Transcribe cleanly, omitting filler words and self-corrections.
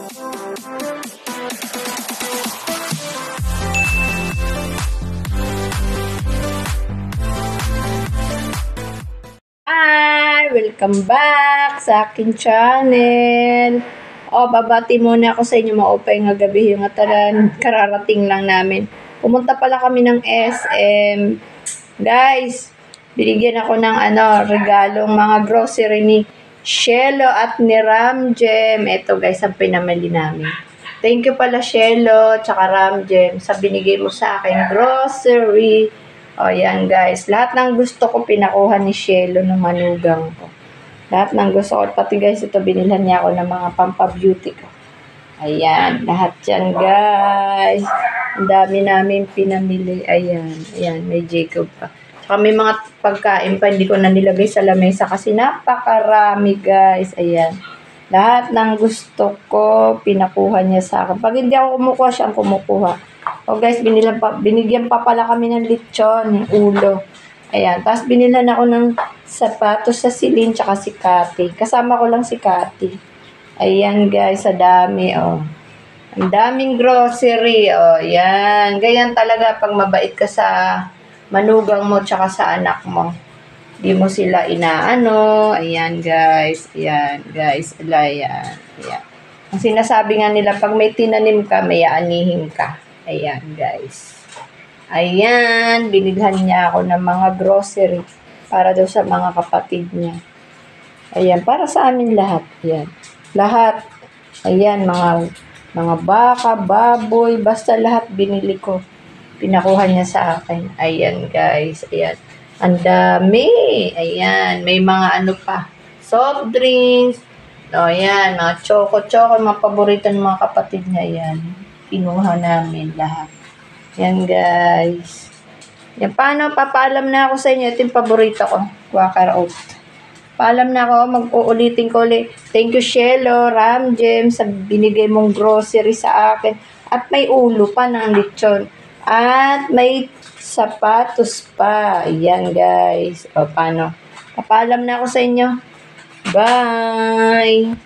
Hi! Welcome back sa akin channel. Babati muna ako sa inyo maupay nga gabi yung kararating lang namin. Pumunta pala kami ng SM. Guys, binigyan ako ng regalong mga grocery ni Shelo at ni Ramjem. Ito guys, ang pinamili namin. Thank you pala Shelo tsaka Ramjem sa binigay mo sa akin grocery. Yan guys. Lahat ng gusto ko pinakuha ni Shelo ng manugang ko. Lahat ng gusto ko. Pati guys, ito binilhan niya ako ng mga pampabeauty ko. Ayan. Lahat yan guys. Ang dami namin pinamili. Ayan. Ayan. May Jacob pa. Saka may mga pagkain pa. Hindi ko na nilagay sa lamesa kasi napakarami guys. Ayan. Lahat ng gusto ko pinakuha niya sa akin. Pag hindi ako kumukuha, siya ang kumukuha. Guys, binigyan pa pala kami ng lechon, yung ulo. Ayan, tapos binilhan ako ng sapatos sa Celine tsaka si Cathy. Kasama ko lang si Cathy. Ayan guys, sa dami, Ang daming grocery, Yan. Ganyan talaga pag mabait ka sa manugang mo tsaka sa anak mo. Di mo sila inaano. Ayan guys, ayan guys, ayan. Ang sinasabi nga nila, pag may tinanim ka, may aanihin ka. Ayan, guys. Ayan, binighan niya ako ng mga grocery para daw sa mga kapatid niya. Ayan, para sa amin lahat. Ayan. Lahat. Ayan, mga baka, baboy, basta lahat binili ko. Pinakuha niya sa akin. Ayan, guys. Ayan. Ang dami. Ayan, may mga pa. Soft drinks. Ayan, mga choco-choco, mga paborito ng mga kapatid niya. Ayan. Kinuha namin lahat. Yan guys. Yan, paano? Papaalam na ako sa inyo. Ito yung paborito ko. Quaker Oat. Paalam na ako. Mag-uulitin ko ulit. Thank you, Shelo, Ramjem, sa binigay mong grocery sa akin. At may ulo pa ng lechon. At may sapatos pa. Yan guys. Paano? Papaalam na ako sa inyo. Bye!